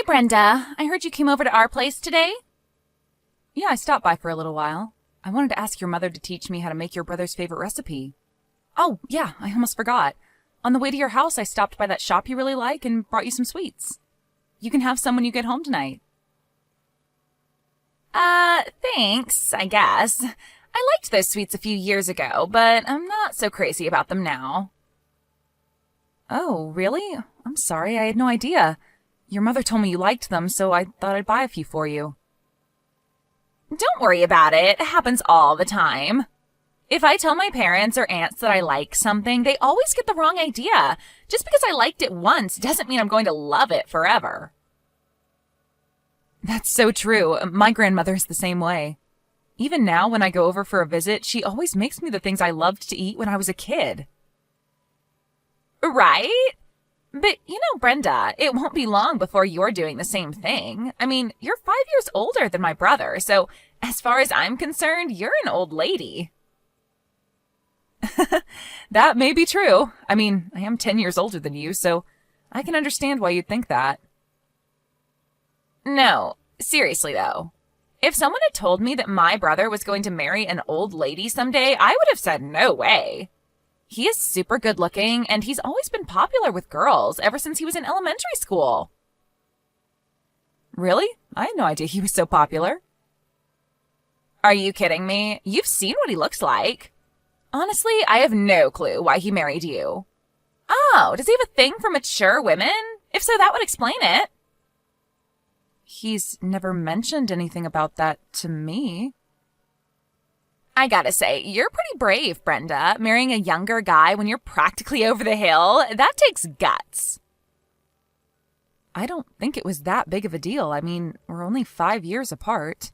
Hey, Brenda. I heard you came over to our place today. Yeah, I stopped by for a little while. I wanted to ask your mother to teach me how to make your brother's favorite recipe. Oh, yeah, I almost forgot. On the way to your house, I stopped by that shop you really like and brought you some sweets. You can have some when you get home tonight. Thanks, I guess. I liked those sweets a few years ago, but I'm not so crazy about them now. Oh, really? I'm sorry, I had no idea. Your mother told me you liked them, so I thought I'd buy a few for you. Don't worry about it. It happens all the time. If I tell my parents or aunts that I like something, they always get the wrong idea. Just because I liked it once doesn't mean I'm going to love it forever. That's so true. My grandmother is the same way. Even now, when I go over for a visit, she always makes me the things I loved to eat when I was a kid. Right? But, Brenda, it won't be long before you're doing the same thing. I mean, you're 5 years older than my brother, so as far as I'm concerned, you're an old lady. That may be true. I mean, I am 10 years older than you, so I can understand why you'd think that. No, seriously though. If someone had told me that my brother was going to marry an old lady someday, I would have said no way. He is super good looking, and he's always been popular with girls ever since he was in elementary school. Really? I had no idea he was so popular. Are you kidding me? You've seen what he looks like. Honestly, I have no clue why he married you. Oh, does he have a thing for mature women? If so, that would explain it. He's never mentioned anything about that to me. I gotta say, you're pretty brave, Brenda, marrying a younger guy when you're practically over the hill. That takes guts. I don't think it was that big of a deal. I mean, we're only 5 years apart.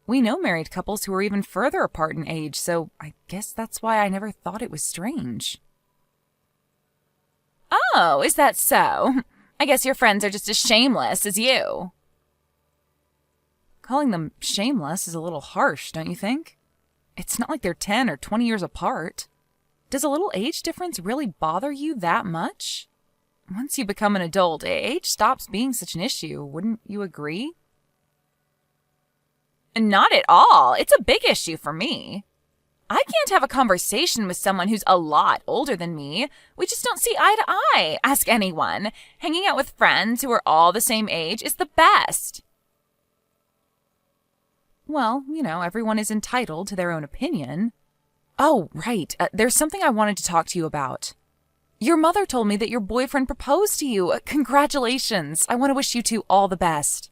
We know married couples who are even further apart in age, so I guess that's why I never thought it was strange. Oh, is that so? I guess your friends are just as shameless as you. Calling them shameless is a little harsh, don't you think? It's not like they're 10 or 20 years apart. Does a little age difference really bother you that much? Once you become an adult, age stops being such an issue, wouldn't you agree? Not at all. It's a big issue for me. I can't have a conversation with someone who's a lot older than me. We just don't see eye to eye. Ask anyone. Hanging out with friends who are all the same age is the best. Well, everyone is entitled to their own opinion. Oh, right. There's something I wanted to talk to you about. Your mother told me that your boyfriend proposed to you. Congratulations. I want to wish you two all the best.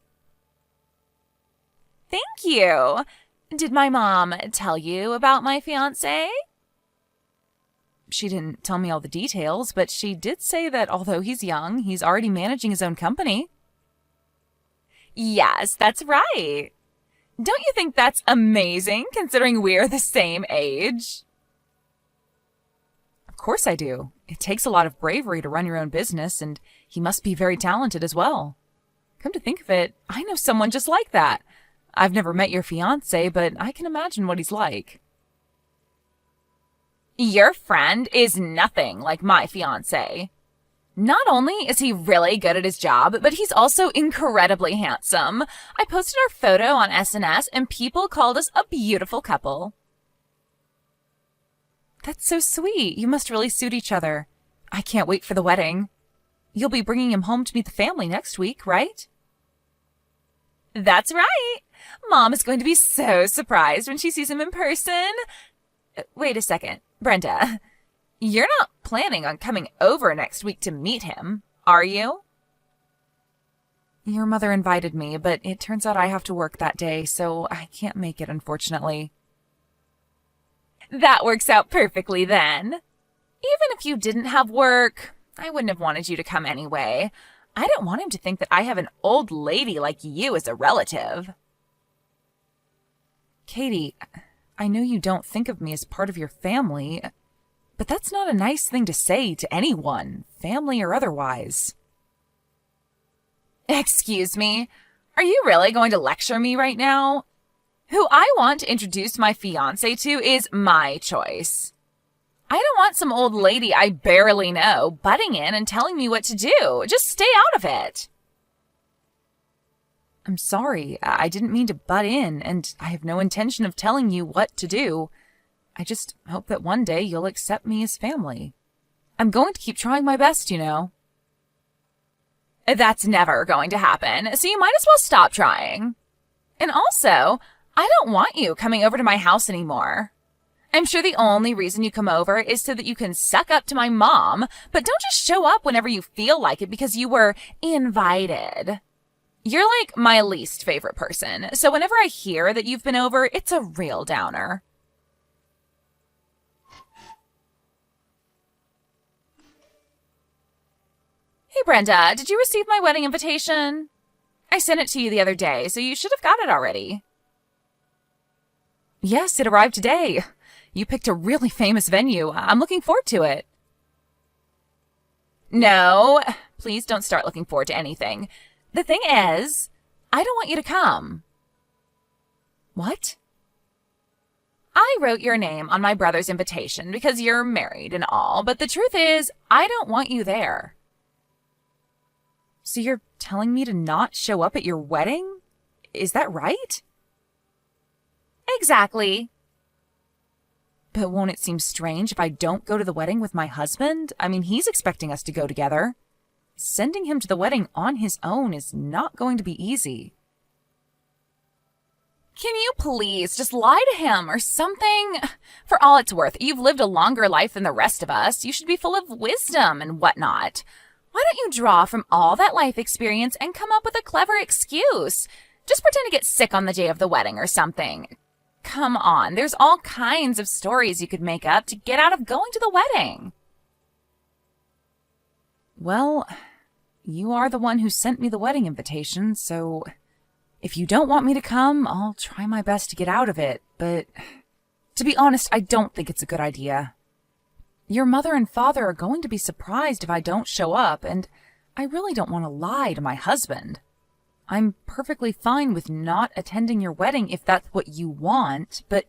Thank you. Did my mom tell you about my fiancé? She didn't tell me all the details, but she did say that although he's young, he's already managing his own company. Yes, that's right. Don't you think that's amazing, considering we're the same age? Of course I do. It takes a lot of bravery to run your own business, and he must be very talented as well. Come to think of it, I know someone just like that. I've never met your fiancé, but I can imagine what he's like. Your friend is nothing like my fiancé. Not only is he really good at his job, but he's also incredibly handsome. I posted our photo on SNS, and people called us a beautiful couple. That's so sweet. You must really suit each other. I can't wait for the wedding. You'll be bringing him home to meet the family next week, right? That's right. Mom is going to be so surprised when she sees him in person. Wait a second, Brenda. You're not planning on coming over next week to meet him, are you? Your mother invited me, but it turns out I have to work that day, so I can't make it, unfortunately. That works out perfectly then. Even if you didn't have work, I wouldn't have wanted you to come anyway. I don't want him to think that I have an old lady like you as a relative. Katie, I know you don't think of me as part of your family, but that's not a nice thing to say to anyone, family or otherwise. Excuse me, are you really going to lecture me right now? Who I want to introduce my fiancé to is my choice. I don't want some old lady I barely know butting in and telling me what to do. Just stay out of it. I'm sorry. I didn't mean to butt in, and I have no intention of telling you what to do. I just hope that one day you'll accept me as family. I'm going to keep trying my best, you know. That's never going to happen, so you might as well stop trying. And also, I don't want you coming over to my house anymore. I'm sure the only reason you come over is so that you can suck up to my mom, but don't just show up whenever you feel like it because you were invited. You're like my least favorite person, so whenever I hear that you've been over, it's a real downer. Hey Brenda, did you receive my wedding invitation? I sent it to you the other day, so you should have got it already. Yes, it arrived today. You picked a really famous venue. I'm looking forward to it. No, please don't start looking forward to anything. The thing is, I don't want you to come. What? I wrote your name on my brother's invitation because you're married and all, but the truth is, I don't want you there. So you're telling me to not show up at your wedding? Is that right? Exactly. But won't it seem strange if I don't go to the wedding with my husband? I mean, he's expecting us to go together. Sending him to the wedding on his own is not going to be easy. Can you please just lie to him or something? For all it's worth, you've lived a longer life than the rest of us. You should be full of wisdom and whatnot. Why don't you draw from all that life experience and come up with a clever excuse? Just pretend to get sick on the day of the wedding or something. Come on, there's all kinds of stories you could make up to get out of going to the wedding. Well, you are the one who sent me the wedding invitation, so if you don't want me to come, I'll try my best to get out of it, but to be honest, I don't think it's a good idea. Your mother and father are going to be surprised if I don't show up, and I really don't want to lie to my husband. I'm perfectly fine with not attending your wedding if that's what you want, but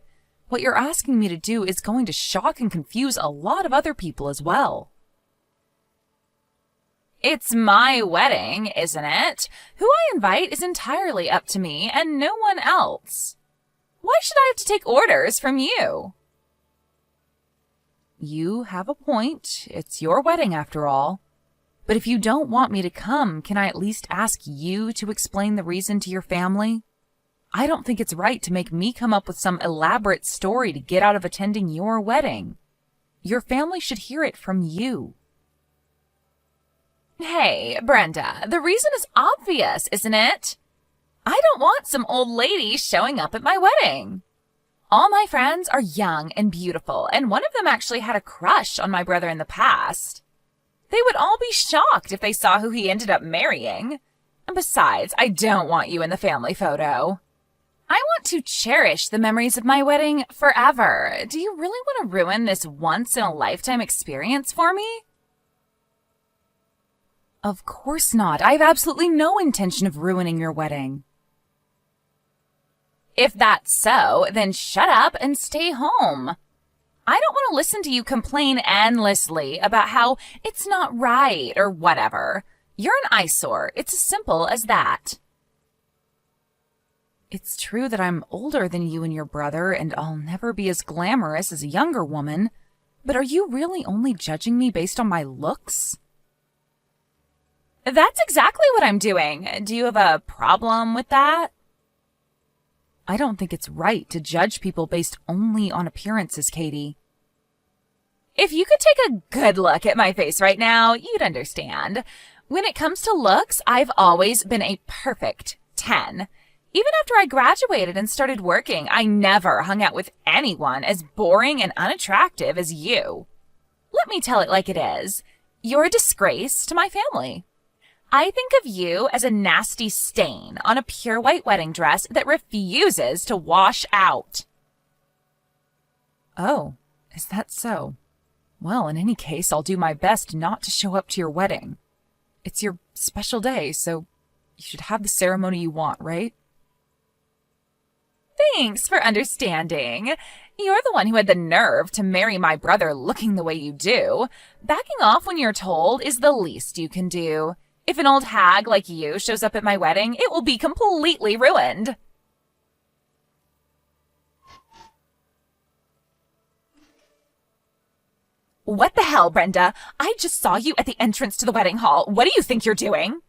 what you're asking me to do is going to shock and confuse a lot of other people as well. It's my wedding, isn't it? Who I invite is entirely up to me and no one else. Why should I have to take orders from you? You have a point. It's your wedding after all. But if you don't want me to come, can I at least ask you to explain the reason to your family? I don't think it's right to make me come up with some elaborate story to get out of attending your wedding. Your family should hear it from you. Hey, Brenda, the reason is obvious, isn't it? I don't want some old lady showing up at my wedding. All my friends are young and beautiful, and one of them actually had a crush on my brother in the past. They would all be shocked if they saw who he ended up marrying. And besides, I don't want you in the family photo. I want to cherish the memories of my wedding forever. Do you really want to ruin this once-in-a-lifetime experience for me? Of course not. I have absolutely no intention of ruining your wedding. If that's so, then shut up and stay home. I don't want to listen to you complain endlessly about how it's not right or whatever. You're an eyesore. It's as simple as that. It's true that I'm older than you and your brother, and I'll never be as glamorous as a younger woman, but are you really only judging me based on my looks? That's exactly what I'm doing. Do you have a problem with that? I don't think it's right to judge people based only on appearances, Katie. If you could take a good look at my face right now, you'd understand. When it comes to looks, I've always been a perfect 10. Even after I graduated and started working, I never hung out with anyone as boring and unattractive as you. Let me tell it like it is. You're a disgrace to my family. I think of you as a nasty stain on a pure white wedding dress that refuses to wash out. Oh, is that so? Well, in any case, I'll do my best not to show up to your wedding. It's your special day, so you should have the ceremony you want, right? Thanks for understanding. You're the one who had the nerve to marry my brother looking the way you do. Backing off when you're told is the least you can do. If an old hag like you shows up at my wedding, it will be completely ruined. What the hell, Brenda? I just saw you at the entrance to the wedding hall. What do you think you're doing?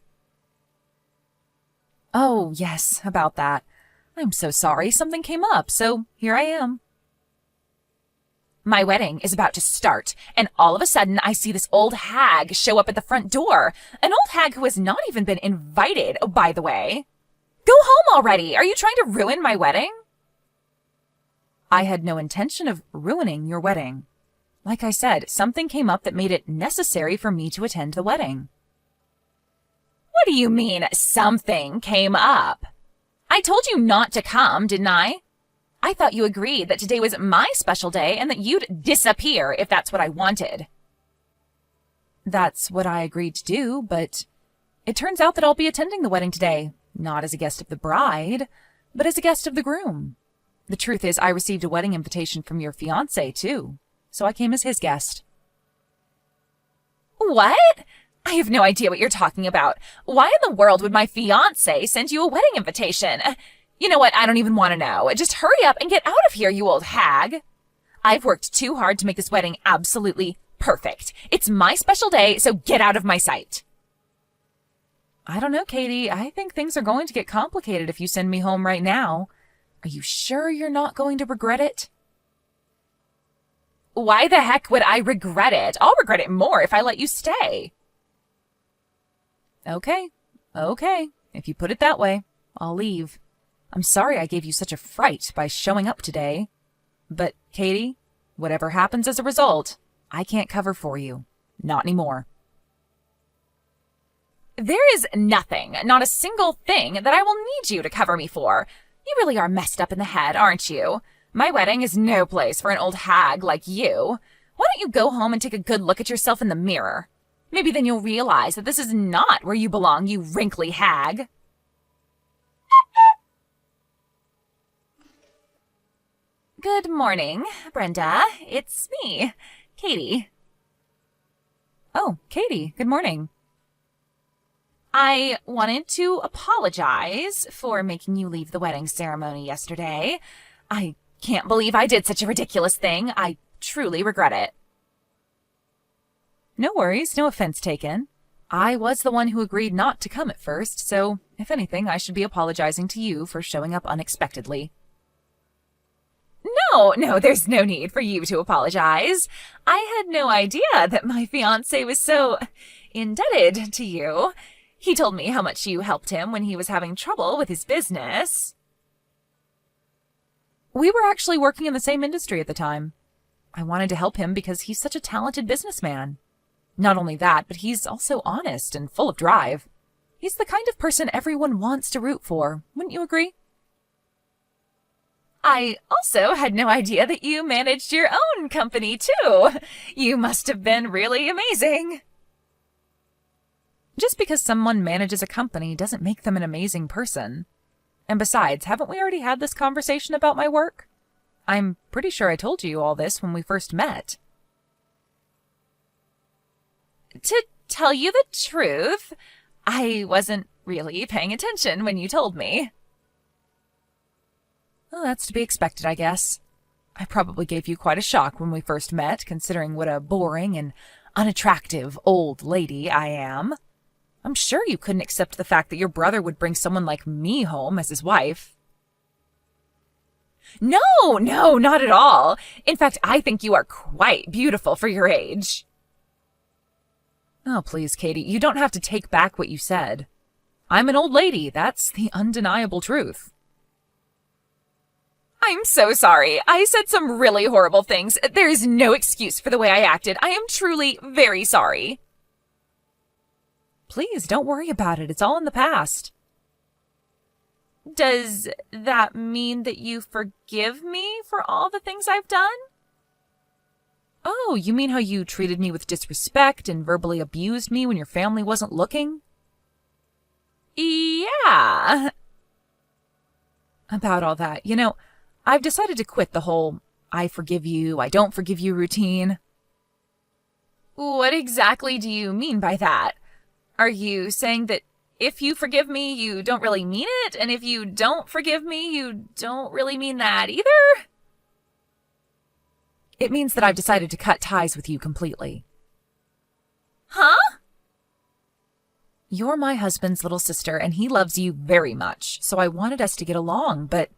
Oh, yes, about that. I'm so sorry. Something came up, so here I am. My wedding is about to start, and all of a sudden I see this old hag show up at the front door. An old hag who has not even been invited, by the way. Go home already! Are you trying to ruin my wedding? I had no intention of ruining your wedding. Like I said, something came up that made it necessary for me to attend the wedding. What do you mean, something came up? I told you not to come, didn't I? I thought you agreed that today was my special day and that you'd disappear if that's what I wanted. That's what I agreed to do, but it turns out that I'll be attending the wedding today, not as a guest of the bride, but as a guest of the groom. The truth is, I received a wedding invitation from your fiancé, too, so I came as his guest. What? I have no idea what you're talking about. Why in the world would my fiancé send you a wedding invitation? You know what? I don't even want to know. Just hurry up and get out of here, you old hag. I've worked too hard to make this wedding absolutely perfect. It's my special day, so get out of my sight. I don't know, Katie. I think things are going to get complicated if you send me home right now. Are you sure you're not going to regret it? Why the heck would I regret it? I'll regret it more if I let you stay. Okay. If you put it that way, I'll leave. I'm sorry I gave you such a fright by showing up today. But, Katie, whatever happens as a result, I can't cover for you. Not anymore. There is nothing, not a single thing, that I will need you to cover me for. You really are messed up in the head, aren't you? My wedding is no place for an old hag like you. Why don't you go home and take a good look at yourself in the mirror? Maybe then you'll realize that this is not where you belong, you wrinkly hag. Good morning, Brenda. It's me, Katie. Oh, Katie, good morning. I wanted to apologize for making you leave the wedding ceremony yesterday. I can't believe I did such a ridiculous thing. I truly regret it. No worries, no offense taken. I was the one who agreed not to come at first, so if anything, I should be apologizing to you for showing up unexpectedly. No, there's no need for you to apologize. I had no idea that my fiancé was so indebted to you. He told me how much you helped him when he was having trouble with his business. We were actually working in the same industry at the time. I wanted to help him because he's such a talented businessman. Not only that, but he's also honest and full of drive. He's the kind of person everyone wants to root for. Wouldn't you agree? I also had no idea that you managed your own company, too. You must have been really amazing. Just because someone manages a company doesn't make them an amazing person. And besides, haven't we already had this conversation about my work? I'm pretty sure I told you all this when we first met. To tell you the truth, I wasn't really paying attention when you told me. Well, that's to be expected, I guess. I probably gave you quite a shock when we first met, considering what a boring and unattractive old lady I am. I'm sure you couldn't accept the fact that your brother would bring someone like me home as his wife. No, not at all. In fact, I think you are quite beautiful for your age. Oh, please, Katie, you don't have to take back what you said. I'm an old lady. That's the undeniable truth. I'm so sorry. I said some really horrible things. There is no excuse for the way I acted. I am truly very sorry. Please, don't worry about it. It's all in the past. Does that mean that you forgive me for all the things I've done? Oh, you mean how you treated me with disrespect and verbally abused me when your family wasn't looking? Yeah. About all that, I've decided to quit the whole I forgive you, I don't forgive you routine. What exactly do you mean by that? Are you saying that if you forgive me, you don't really mean it, and if you don't forgive me, you don't really mean that either? It means that I've decided to cut ties with you completely. Huh? You're my husband's little sister, and he loves you very much, so I wanted us to get along, but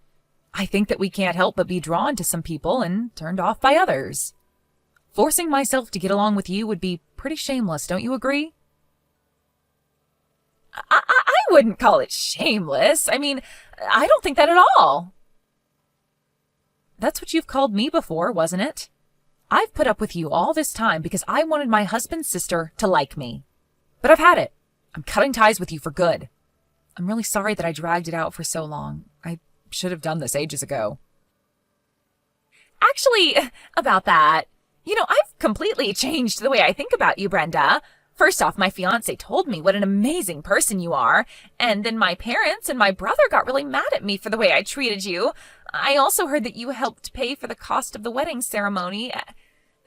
I think that we can't help but be drawn to some people and turned off by others. Forcing myself to get along with you would be pretty shameless, don't you agree? I wouldn't call it shameless. I mean, I don't think that at all. That's what you've called me before, wasn't it? I've put up with you all this time because I wanted my husband's sister to like me. But I've had it. I'm cutting ties with you for good. I'm really sorry that I dragged it out for so long. I should have done this ages ago. Actually, about that, I've completely changed the way I think about you, Brenda. First off, my fiancé told me what an amazing person you are, and then my parents and my brother got really mad at me for the way I treated you. I also heard that you helped pay for the cost of the wedding ceremony.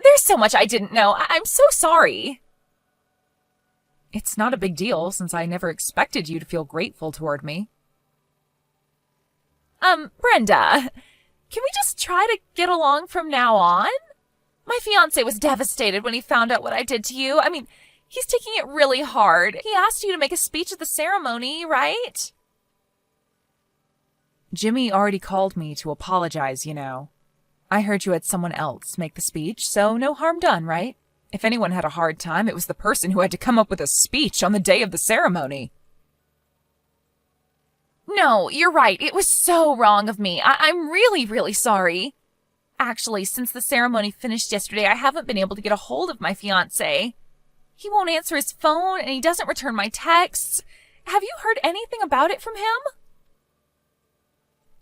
There's so much I didn't know. I'm so sorry. It's not a big deal, since I never expected you to feel grateful toward me. Brenda, can we just try to get along from now on? My fiancé was devastated when he found out what I did to you. I mean, he's taking it really hard. He asked you to make a speech at the ceremony, right? Jimmy already called me to apologize, I heard you had someone else make the speech, so no harm done, right? If anyone had a hard time, it was the person who had to come up with a speech on the day of the ceremony. No, you're right. It was so wrong of me. I'm really, really sorry. Actually, since the ceremony finished yesterday, I haven't been able to get a hold of my fiancé. He won't answer his phone, and he doesn't return my texts. Have you heard anything about it from him?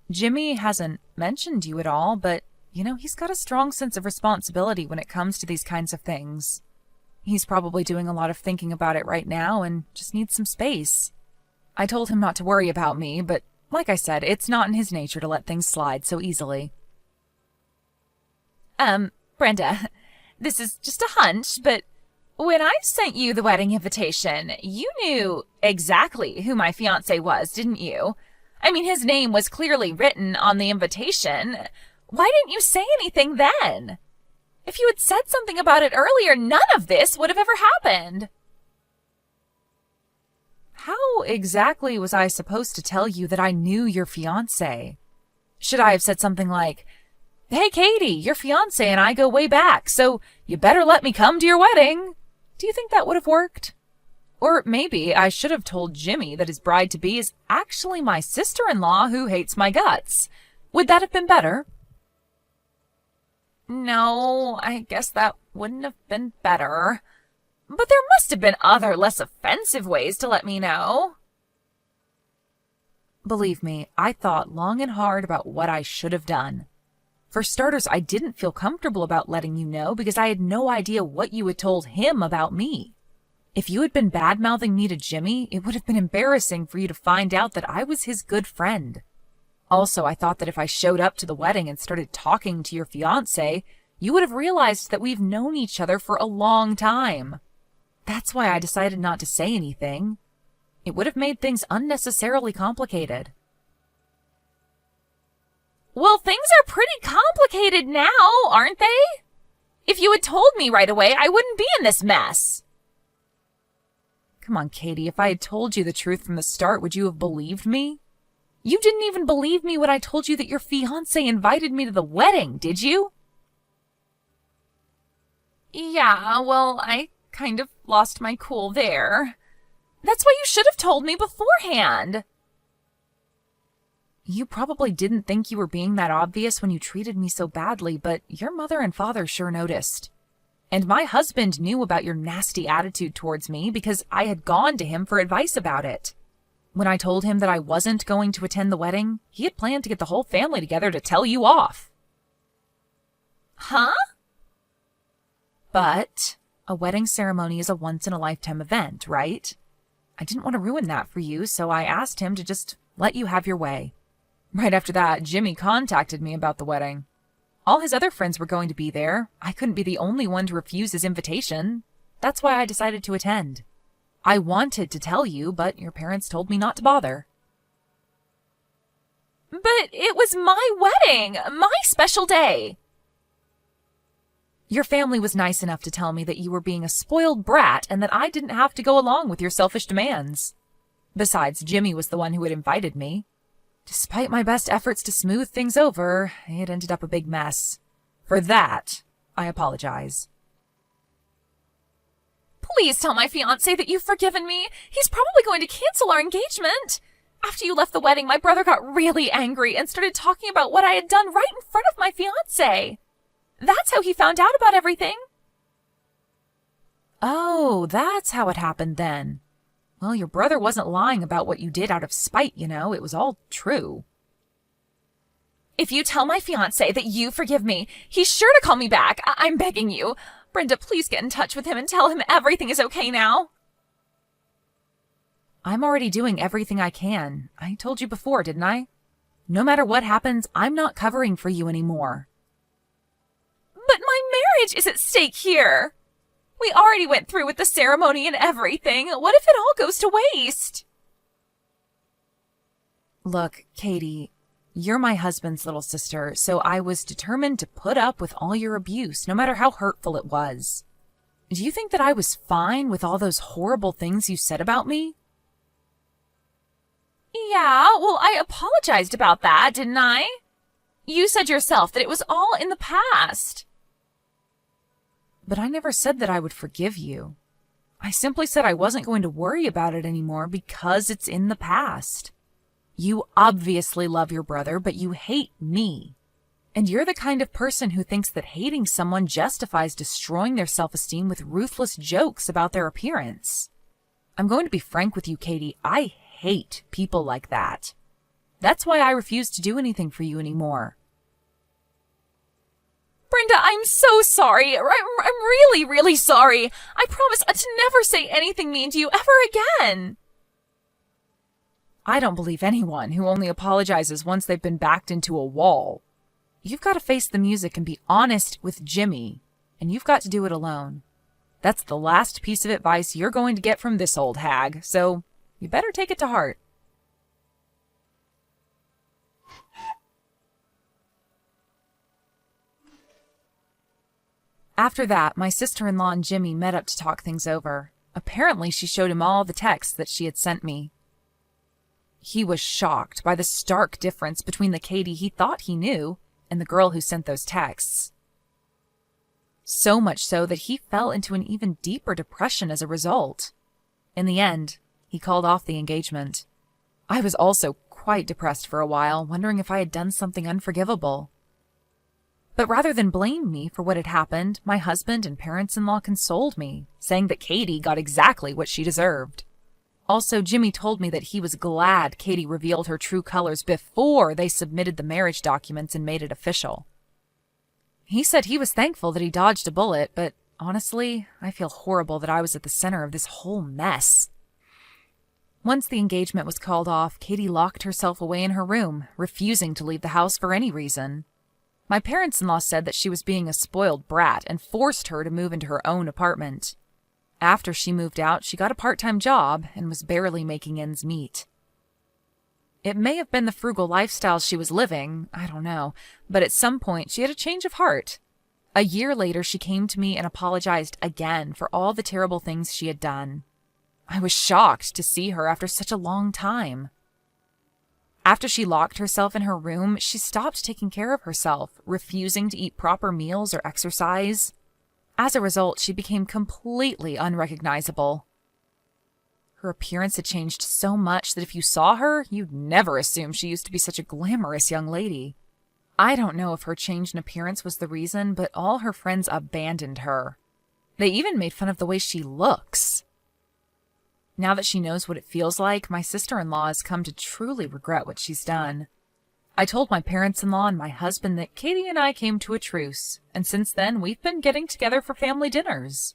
Jimmy hasn't mentioned you at all, but, he's got a strong sense of responsibility when it comes to these kinds of things. He's probably doing a lot of thinking about it right now and just needs some space. I told him not to worry about me, but like I said, it's not in his nature to let things slide so easily. Brenda, this is just a hunch, but when I sent you the wedding invitation, you knew exactly who my fiancé was, didn't you? I mean, his name was clearly written on the invitation. Why didn't you say anything then? If you had said something about it earlier, none of this would have ever happened. How exactly was I supposed to tell you that I knew your fiancé? Should I have said something like, "Hey, Katie, your fiancé and I go way back, so you better let me come to your wedding"? Do you think that would have worked? Or maybe I should have told Jimmy that his bride-to-be is actually my sister-in-law who hates my guts. Would that have been better? No, I guess that wouldn't have been better. But there must have been other, less offensive ways to let me know. Believe me, I thought long and hard about what I should have done. For starters, I didn't feel comfortable about letting you know because I had no idea what you had told him about me. If you had been bad-mouthing me to Jimmy, it would have been embarrassing for you to find out that I was his good friend. Also, I thought that if I showed up to the wedding and started talking to your fiancé, you would have realized that we've known each other for a long time. That's why I decided not to say anything. It would have made things unnecessarily complicated. Well, things are pretty complicated now, aren't they? If you had told me right away, I wouldn't be in this mess. Come on, Katie, if I had told you the truth from the start, would you have believed me? You didn't even believe me when I told you that your fiancé invited me to the wedding, did you? Yeah, well, I kind of lost my cool there. That's why you should have told me beforehand. You probably didn't think you were being that obvious when you treated me so badly, but your mother and father sure noticed. And my husband knew about your nasty attitude towards me because I had gone to him for advice about it. When I told him that I wasn't going to attend the wedding, he had planned to get the whole family together to tell you off. Huh? But a wedding ceremony is a once-in-a-lifetime event, right? I didn't want to ruin that for you, so I asked him to just let you have your way. Right after that, Jimmy contacted me about the wedding. All his other friends were going to be there. I couldn't be the only one to refuse his invitation. That's why I decided to attend. I wanted to tell you, but your parents told me not to bother. But it was my wedding, my special day. Your family was nice enough to tell me that you were being a spoiled brat and that I didn't have to go along with your selfish demands. Besides, Jimmy was the one who had invited me. Despite my best efforts to smooth things over, it ended up a big mess. For that, I apologize. Please tell my fiancé that you've forgiven me. He's probably going to cancel our engagement. After you left the wedding, my brother got really angry and started talking about what I had done right in front of my fiancé. That's how he found out about everything. Oh, that's how it happened then. Well, your brother wasn't lying about what you did out of spite, you know. It was all true. If you tell my fiancé that you forgive me, he's sure to call me back. I'm begging you. Brenda, please get in touch with him and tell him everything is okay now. I'm already doing everything I can. I told you before, didn't I? No matter what happens, I'm not covering for you anymore. But my marriage is at stake here. We already went through with the ceremony and everything. What if it all goes to waste? Look, Katie, you're my husband's little sister, so I was determined to put up with all your abuse, no matter how hurtful it was. Do you think that I was fine with all those horrible things you said about me? Yeah, well, I apologized about that, didn't I? You said yourself that it was all in the past. But I never said that I would forgive you. I simply said I wasn't going to worry about it anymore because it's in the past. You obviously love your brother, but you hate me. And you're the kind of person who thinks that hating someone justifies destroying their self-esteem with ruthless jokes about their appearance. I'm going to be frank with you, Katie. I hate people like that. That's why I refuse to do anything for you anymore. Brenda, I'm so sorry. I'm really, really sorry. I promise to never say anything mean to you ever again. I don't believe anyone who only apologizes once they've been backed into a wall. You've got to face the music and be honest with Jimmy, and you've got to do it alone. That's the last piece of advice you're going to get from this old hag, so you better take it to heart. After that, my sister-in-law and Jimmy met up to talk things over. Apparently, she showed him all the texts that she had sent me. He was shocked by the stark difference between the Katie he thought he knew and the girl who sent those texts. So much so that he fell into an even deeper depression as a result. In the end, he called off the engagement. I was also quite depressed for a while, wondering if I had done something unforgivable. But rather than blame me for what had happened, my husband and parents-in-law consoled me, saying that Katie got exactly what she deserved. Also, Jimmy told me that he was glad Katie revealed her true colors before they submitted the marriage documents and made it official. He said he was thankful that he dodged a bullet, but honestly, I feel horrible that I was at the center of this whole mess. Once the engagement was called off, Katie locked herself away in her room, refusing to leave the house for any reason. My parents-in-law said that she was being a spoiled brat and forced her to move into her own apartment. After she moved out, she got a part-time job and was barely making ends meet. It may have been the frugal lifestyle she was living, I don't know, but at some point she had a change of heart. A year later, she came to me and apologized again for all the terrible things she had done. I was shocked to see her after such a long time. After she locked herself in her room, she stopped taking care of herself, refusing to eat proper meals or exercise. As a result, she became completely unrecognizable. Her appearance had changed so much that if you saw her, you'd never assume she used to be such a glamorous young lady. I don't know if her change in appearance was the reason, but all her friends abandoned her. They even made fun of the way she looks. Now that she knows what it feels like, my sister-in-law has come to truly regret what she's done. I told my parents-in-law and my husband that Katie and I came to a truce, and since then we've been getting together for family dinners.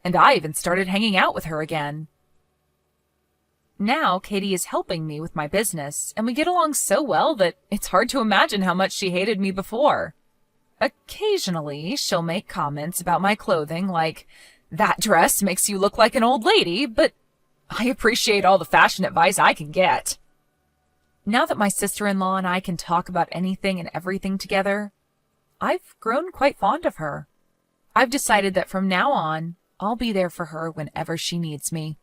And I even started hanging out with her again. Now Katie is helping me with my business, and we get along so well that it's hard to imagine how much she hated me before. Occasionally, she'll make comments about my clothing like, "That dress makes you look like an old lady," but I appreciate all the fashion advice I can get. Now that my sister-in-law and I can talk about anything and everything together, I've grown quite fond of her. I've decided that from now on, I'll be there for her whenever she needs me.